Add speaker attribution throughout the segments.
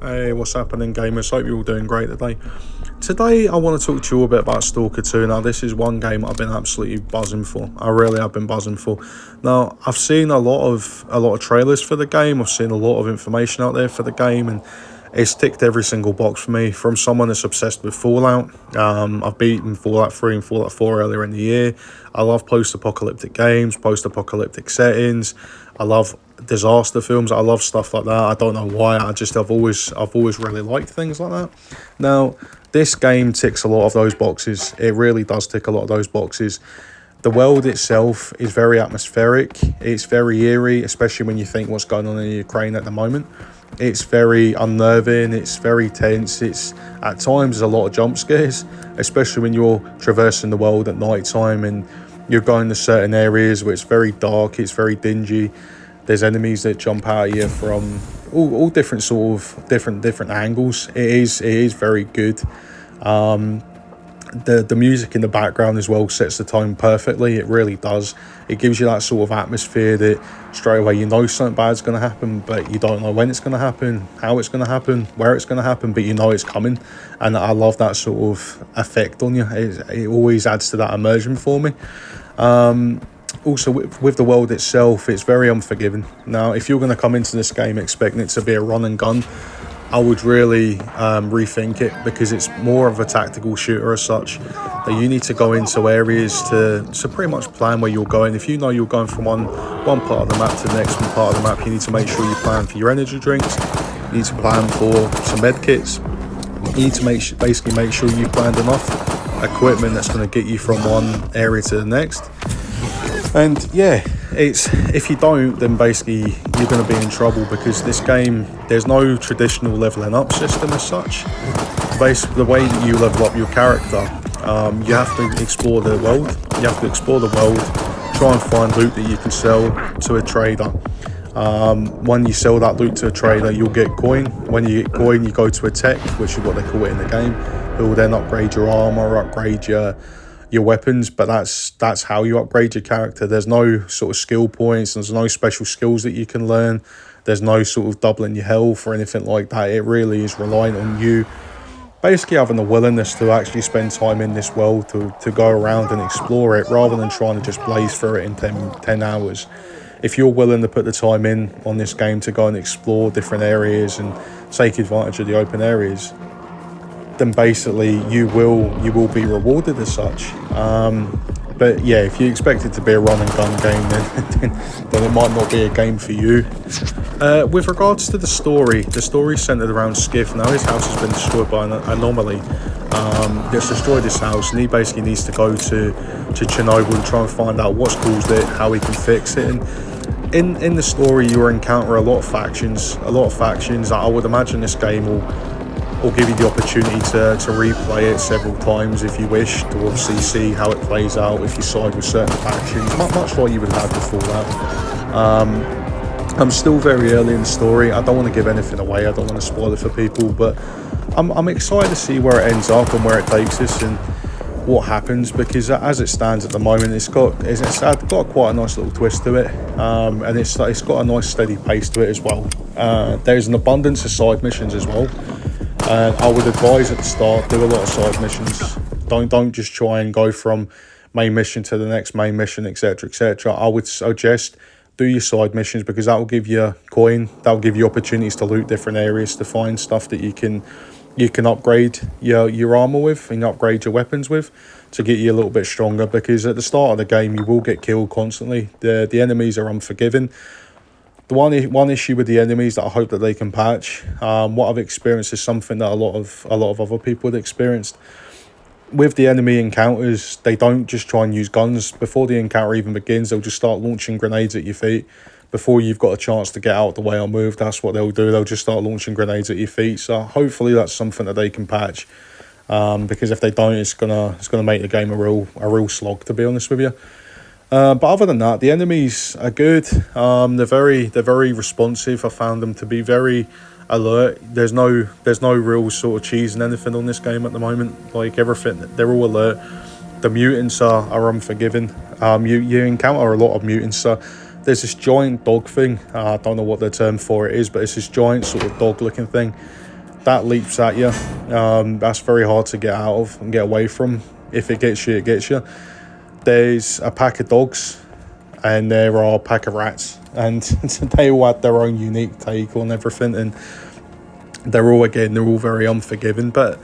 Speaker 1: Hey, what's happening, gamers? Hope you're all doing great today. Today, I want to talk to you a bit about Stalker 2. Now, this is one game I've been absolutely buzzing for. I really have been buzzing for. Now, I've seen a lot of trailers for the game. I've seen a lot of information out there for the game, and it's ticked every single box for me. From someone that's obsessed with Fallout, I've beaten Fallout 3 and Fallout 4 earlier in the year. I love post-apocalyptic games, post-apocalyptic settings. I love disaster films. I love stuff like that. I don't know why. I've always really liked things like that. Now, this game ticks a lot of those boxes. It really does tick a lot of those boxes. The world itself is very atmospheric. It's very eerie, especially when you think what's going on in Ukraine at the moment. It's very unnerving. It's very tense. It's at times there's a lot of jump scares, especially when you're traversing the world at night time and you're going to certain areas where it's very dark. It's very dingy. There's enemies that jump out at you from all different sort of different angles. It is very good. The music in the background as well sets the tone perfectly. It really does. It gives you that sort of atmosphere that straight away you know something bad's going to happen, but you don't know when it's going to happen, how it's going to happen, where it's going to happen, but you know it's coming. And I love that sort of effect on you. It always adds to that immersion for me. Also, with the world itself, it's very unforgiving. Now, if you're going to come into this game expecting it to be a run and gun, I would really rethink it, because it's more of a tactical shooter as such. That you need to go into areas to pretty much plan where you're going. If you know you're going from one part of the map to the next part of the map, you need to make sure you plan for your energy drinks. You need to plan for some med kits. You need to basically make sure you've planned enough equipment that's going to get you from one area to the next. And yeah, if you don't, then basically you're going to be in trouble, because this game, there's no traditional leveling up system as such. Basically, the way that you level up your character, you have to explore the world. You have to explore the world, try and find loot that you can sell to a trader. When you sell that loot to a trader, you'll get coin. When you get coin, you go to a tech, which is what they call it in the game, who will then upgrade your armor, upgrade your weapons. But that's how you upgrade your character. There's no sort of skill points. There's no special skills that you can learn. There's no sort of doubling your health or anything like that. It really is reliant on you basically having the willingness to actually spend time in this world, to go around and explore it, rather than trying to just blaze through it in 10 hours. If you're willing to put the time in on this game to go and explore different areas and take advantage of the open areas, then basically you will be rewarded as such. But yeah, if you expect it to be a run and gun game, then it might not be a game for you. With regards to the story centered around Skiff. Now, his house has been destroyed by an anomaly that's destroyed his house, and he basically needs to go to Chernobyl and try and find out what's caused it, how he can fix it. And in the story, you will encounter a lot of factions. I would imagine this game will give you the opportunity to replay it several times if you wish, to obviously see how it plays out if you side with certain factions, much like you would have before that. I'm still very early in the story. I don't want to give anything away. I don't want to spoil it for people, but I'm excited to see where it ends up and where it takes us and what happens, because as it stands at the moment, it's got quite a nice little twist to it, and it's got a nice steady pace to it as well. There's an abundance of side missions as well. I would advise at the start, do a lot of side missions. Don't just try and go from main mission to the next main mission, etc., etc. I would suggest do your side missions, because that will give you coin. That will give you opportunities to loot different areas, to find stuff that you can upgrade your armor with and upgrade your weapons with, to get you a little bit stronger. Because at the start of the game, you will get killed constantly. The enemies are unforgiving. The one issue with the enemies that I hope that they can patch, what I've experienced is something that a lot of other people had experienced. With the enemy encounters, they don't just try and use guns. Before the encounter even begins, they'll just start launching grenades at your feet. Before you've got a chance to get out the way or move, that's what they'll do. They'll just start launching grenades at your feet. So hopefully that's something that they can patch, because if they don't, it's gonna make the game a real slog, to be honest with you. But other than that, the enemies are good. They're very responsive. I found them to be very alert. There's no real sort of cheese and anything on this game at the moment. Like, everything, they're all alert. The mutants are unforgiving. You encounter a lot of mutants. So there's this giant dog thing. I don't know what the term for it is, but it's this giant sort of dog looking thing. that leaps at you. That's very hard to get out of and get away from. If it gets you, it gets you. There's a pack of dogs, and there are a pack of rats, and they all had their own unique take on everything, and they're all very unforgiving. But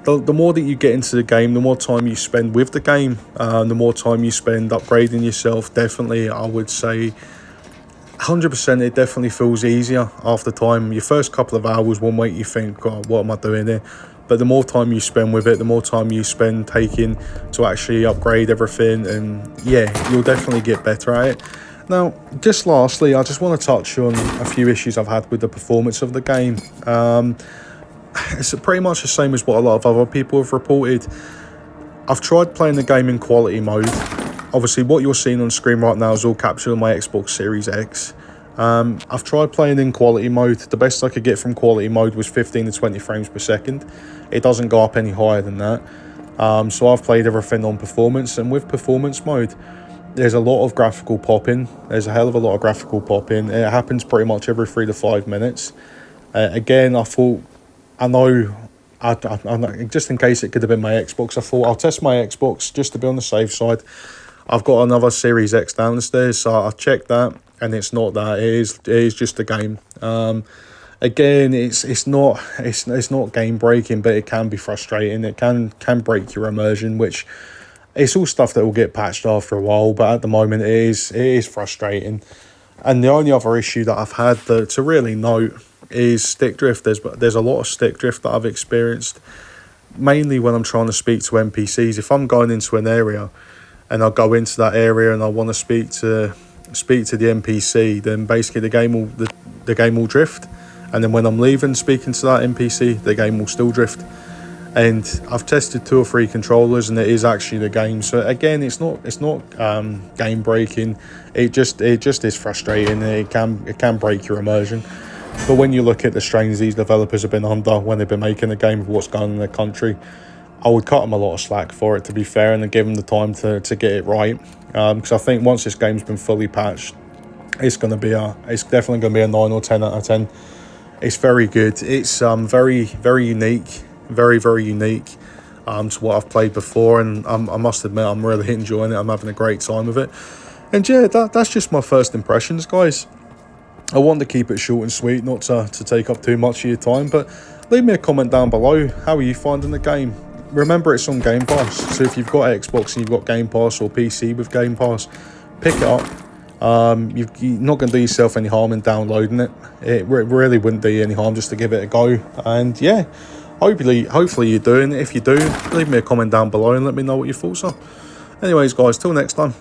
Speaker 1: the more that you get into the game, the more time you spend with the game, the more time you spend upgrading yourself. Definitely, I would say 100%, it definitely feels easier after time. Your first couple of hours, one week, you think, God, what am I doing here? But the more time you spend with it, the more time you spend taking to actually upgrade everything, and yeah, you'll definitely get better at it. Now, just lastly, I just want to touch on a few issues I've had with the performance of the game. It's pretty much the same as what a lot of other people have reported. I've tried playing the game in quality mode. Obviously, what you're seeing on screen right now is all captured on my Xbox Series X. I've tried playing in quality mode. The best I could get from quality mode was 15 to 20 frames per second. It doesn't go up any higher than that. So I've played everything on performance, and with performance mode, there's a lot of graphical popping. There's a hell of a lot of graphical popping. It happens pretty much every 3 to 5 minutes. Again, I know, just in case it could have been my Xbox, I thought I'll test my Xbox just to be on the safe side. I've got another Series X downstairs, so I checked that, and it's not that. It is just a game. Again, it's not game breaking, but it can be frustrating. It can break your immersion, which it's all stuff that will get patched after a while. But at the moment, it is frustrating. And the only other issue that I've had to really note is stick drift. There's a lot of stick drift that I've experienced, mainly when I'm trying to speak to NPCs. If I'm going into an area and I go into that area and I want to speak to the NPC, then basically the game will drift, and then when I'm leaving speaking to that NPC, the game will still drift. And I've tested 2 or 3 controllers, and it is actually the game. So again, it's not game breaking. It just is frustrating. It can break your immersion. But when you look at the strains these developers have been under when they've been making a game of what's going on in their country, I would cut them a lot of slack for it, to be fair, and give them the time to get it right. Because I think once this game's been fully patched, it's definitely going to be a 9 or 10 out of 10. It's very good. It's very, very unique, very, very unique to what I've played before, and I must admit I'm really enjoying it. I'm having a great time with it. And yeah, that's just my first impressions, guys. I want to keep it short and sweet, not to take up too much of your time, but leave me a comment down below. How are you finding the game? Remember, it's on Game Pass, so if you've got Xbox and you've got Game Pass, or PC with Game Pass, pick it up. You're not going to do yourself any harm in downloading it. It really wouldn't do you any harm just to give it a go. And yeah, hopefully you're doing it. If you do, leave me a comment down below and let me know what your thoughts are. Anyways, guys, till next time.